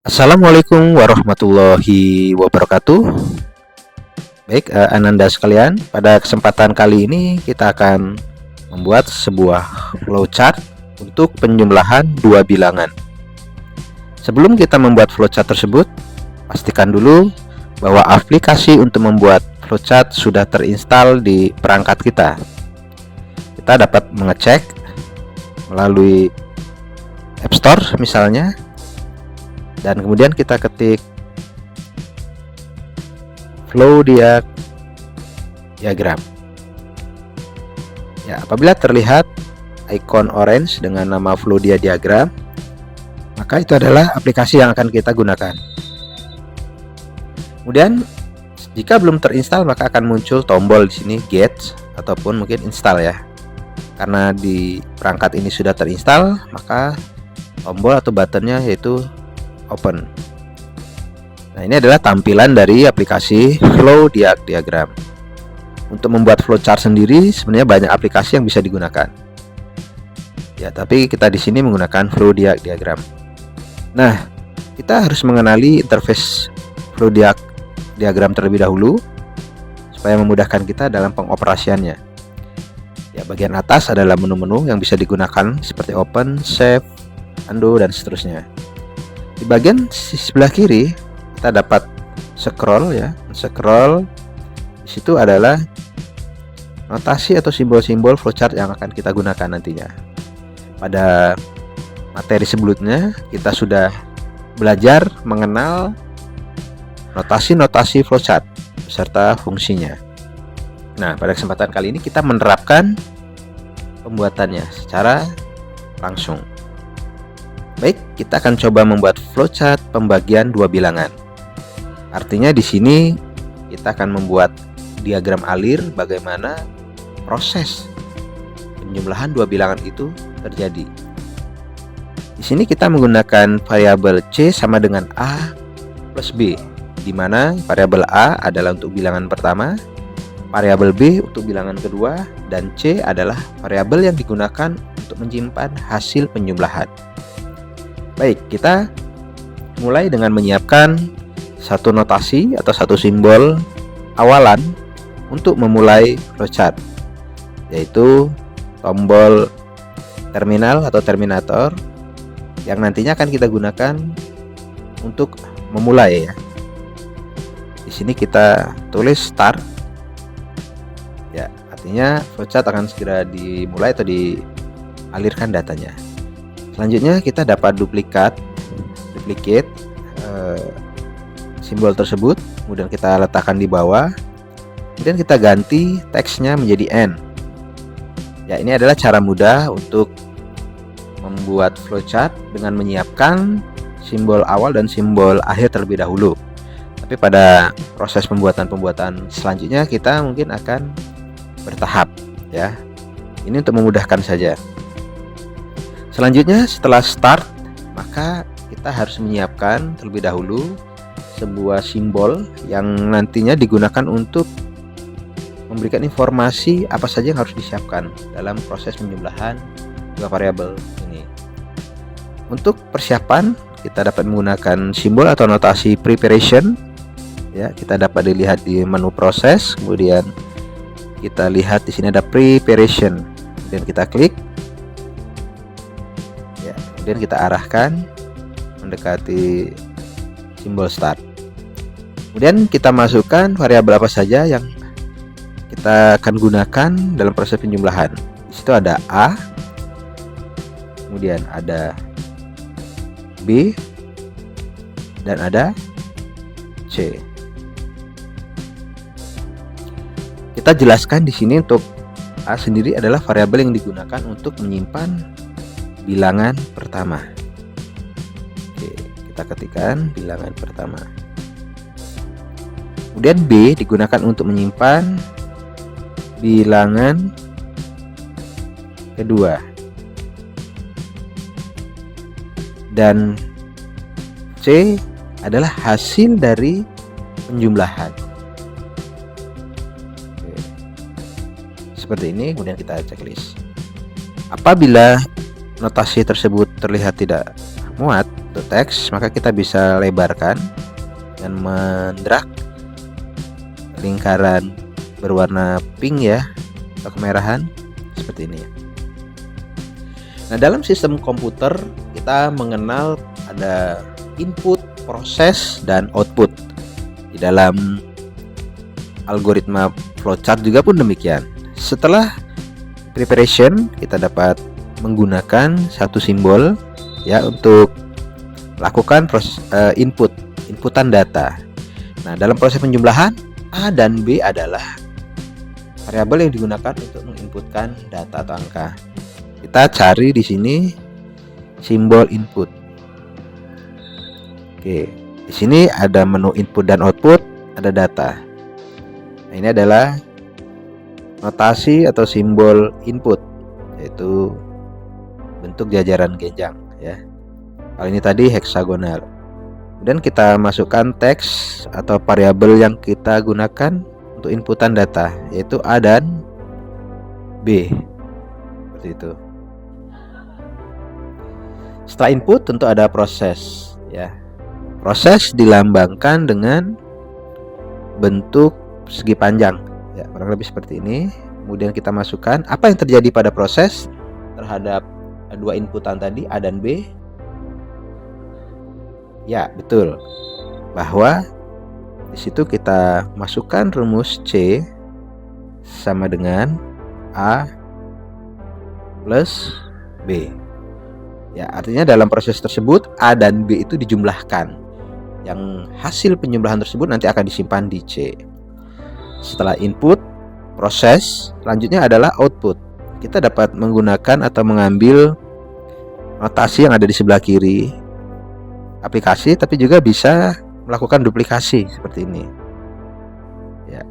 Assalamualaikum warahmatullahi wabarakatuh. Baik, Ananda sekalian, pada kesempatan kali ini kita akan membuat sebuah flowchart untuk penjumlahan dua bilangan. Sebelum kita membuat flowchart tersebut, pastikan dulu bahwa aplikasi untuk membuat flowchart sudah terinstall di perangkat kita. Kita dapat mengecek melalui App Store misalnya, dan kemudian kita ketik flow diagram. Ya, apabila terlihat ikon orange dengan nama flow diagram, maka itu adalah aplikasi yang akan kita gunakan. Kemudian jika belum terinstall, maka akan muncul tombol di sini get ataupun mungkin install ya. Karena di perangkat ini sudah terinstall, maka tombol atau buttonnya yaitu open. Nah, ini adalah tampilan dari aplikasi flow diagram. Untuk membuat flowchart sendiri sebenarnya banyak aplikasi yang bisa digunakan. Ya, tapi kita di sini menggunakan flow diagram. Nah, kita harus mengenali interface flow diagram terlebih dahulu supaya memudahkan kita dalam pengoperasiannya. Ya, bagian atas adalah menu-menu yang bisa digunakan seperti open, save, undo dan seterusnya. Di bagian sebelah kiri kita dapat scroll ya. Scroll di situ adalah notasi atau simbol-simbol flowchart yang akan kita gunakan nantinya. Pada materi sebelumnya kita sudah belajar mengenal notasi-notasi flowchart beserta fungsinya. Nah, pada kesempatan kali ini kita menerapkan pembuatannya secara langsung. Baik, kita akan coba membuat flowchart pembagian dua bilangan. Artinya di sini kita akan membuat diagram alir bagaimana proses penjumlahan dua bilangan itu terjadi. Di sini kita menggunakan variabel C sama dengan A plus B, di mana variabel A adalah untuk bilangan pertama, variabel B untuk bilangan kedua, dan C adalah variabel yang digunakan untuk menyimpan hasil penjumlahan. Baik, kita mulai dengan menyiapkan satu notasi atau satu simbol awalan untuk memulai flowchart, yaitu tombol terminal atau terminator yang nantinya akan kita gunakan untuk memulai ya. Di sini kita tulis start. Ya, artinya flowchart akan segera dimulai atau dialirkan datanya. Selanjutnya kita dapat duplicate simbol tersebut, kemudian kita letakkan di bawah, kemudian kita ganti teksnya menjadi N. Ya, ini adalah cara mudah untuk membuat flowchart dengan menyiapkan simbol awal dan simbol akhir terlebih dahulu. Tapi pada proses pembuatan selanjutnya kita mungkin akan bertahap ya. Ini untuk memudahkan saja. Selanjutnya setelah start, maka kita harus menyiapkan terlebih dahulu sebuah simbol yang nantinya digunakan untuk memberikan informasi apa saja yang harus disiapkan dalam proses penjumlahan dua variabel ini. Untuk persiapan kita dapat menggunakan simbol atau notasi preparation ya. Kita dapat dilihat di menu proses, kemudian kita lihat di sini ada preparation, kemudian kita klik ya, kemudian kita arahkan mendekati simbol start. Kemudian kita masukkan variabel apa saja yang kita akan gunakan dalam proses penjumlahan. Di situ ada A, kemudian ada B, dan ada C. Kita jelaskan di sini untuk A sendiri adalah variabel yang digunakan untuk menyimpan bilangan pertama. Oke, kita ketikkan bilangan pertama. Kemudian B digunakan untuk menyimpan bilangan kedua. Dan C adalah hasil dari penjumlahan. Oke. Seperti ini, kemudian kita checklist. Apabila notasi tersebut terlihat tidak muat, untuk teks, maka kita bisa lebarkan dan mendrag lingkaran berwarna pink ya, atau kemerahan seperti ini. Nah, dalam sistem komputer kita mengenal ada input, proses, dan output. Di dalam algoritma flowchart juga pun demikian. Setelah preparation, kita dapat menggunakan satu simbol ya untuk lakukan proses inputan data. Nah, dalam proses penjumlahan, A dan B adalah variabel yang digunakan untuk menginputkan data atau angka. Kita cari di sini simbol input. Oke, di sini ada menu input dan output, ada data. Nah, ini adalah notasi atau simbol input, yaitu bentuk jajaran genjang ya. Kali ini tadi heksagonal. Kemudian kita masukkan teks atau variabel yang kita gunakan untuk inputan data, yaitu A dan B. Seperti itu. Setelah input tentu ada proses ya. Proses dilambangkan dengan bentuk segi panjang ya, kurang lebih seperti ini. Kemudian kita masukkan apa yang terjadi pada proses terhadap dua inputan tadi A dan B. Ya, betul. Bahwa di situ kita masukkan rumus C sama dengan A plus B. Ya, artinya dalam proses tersebut A dan B itu dijumlahkan. Yang hasil penjumlahan tersebut nanti akan disimpan di C. Setelah input, proses, selanjutnya adalah output. Kita dapat menggunakan atau mengambil notasi yang ada di sebelah kiri aplikasi, tapi juga bisa melakukan duplikasi seperti ini. Ya,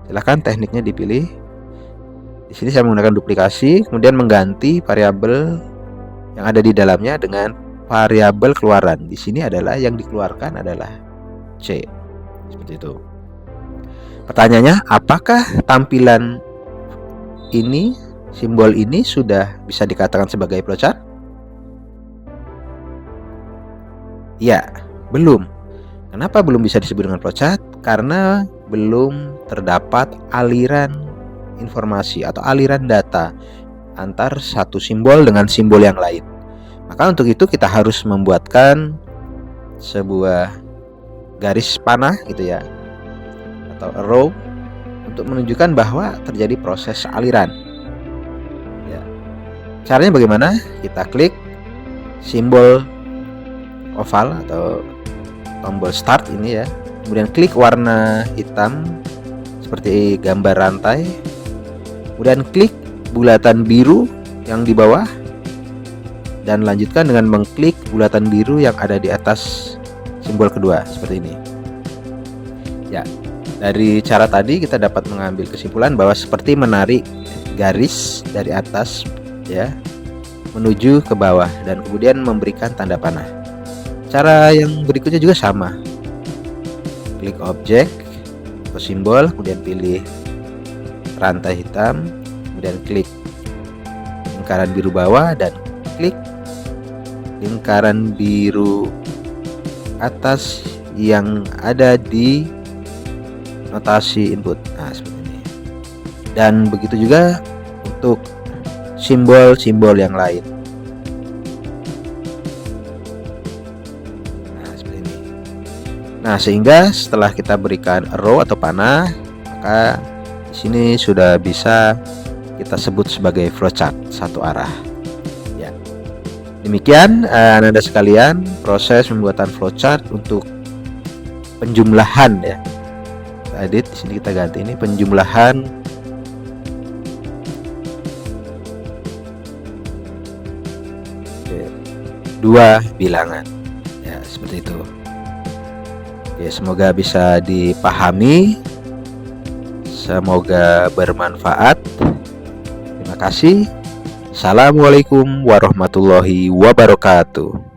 silakan tekniknya dipilih. Di sini saya menggunakan duplikasi, kemudian mengganti variabel yang ada di dalamnya dengan variabel keluaran. Di sini adalah yang dikeluarkan adalah C. Seperti itu. Pertanyaannya, apakah tampilan ini, simbol ini sudah bisa dikatakan sebagai flowchart? Ya, belum. Kenapa belum bisa disebut dengan flowchart? Karena belum terdapat aliran informasi atau aliran data antar satu simbol dengan simbol yang lain. Maka untuk itu kita harus membuatkan sebuah garis panah gitu ya, atau arrow, untuk menunjukkan bahwa terjadi proses aliran ya. Caranya bagaimana? Kita klik simbol oval atau tombol start ini ya, kemudian klik warna hitam seperti gambar rantai, kemudian klik bulatan biru yang di bawah, dan lanjutkan dengan mengklik bulatan biru yang ada di atas simbol kedua seperti ini ya. Dari cara tadi kita dapat mengambil kesimpulan bahwa seperti menarik garis dari atas ya menuju ke bawah dan kemudian memberikan tanda panah. Cara yang berikutnya juga sama. Klik objek atau simbol, kemudian pilih rantai hitam, kemudian klik lingkaran biru bawah dan klik lingkaran biru atas yang ada di notasi input. Nah, seperti ini. Dan begitu juga untuk simbol-simbol yang lain. Nah, sehingga setelah kita berikan arrow atau panah, maka di sini sudah bisa kita sebut sebagai flowchart satu arah. Ya. Demikian Anda sekalian proses pembuatan flowchart untuk penjumlahan ya. Kita edit di sini, kita ganti ini penjumlahan dua bilangan. Ya, seperti itu. Oke, semoga bisa dipahami, semoga bermanfaat. Terima kasih. Assalamualaikum warahmatullahi wabarakatuh.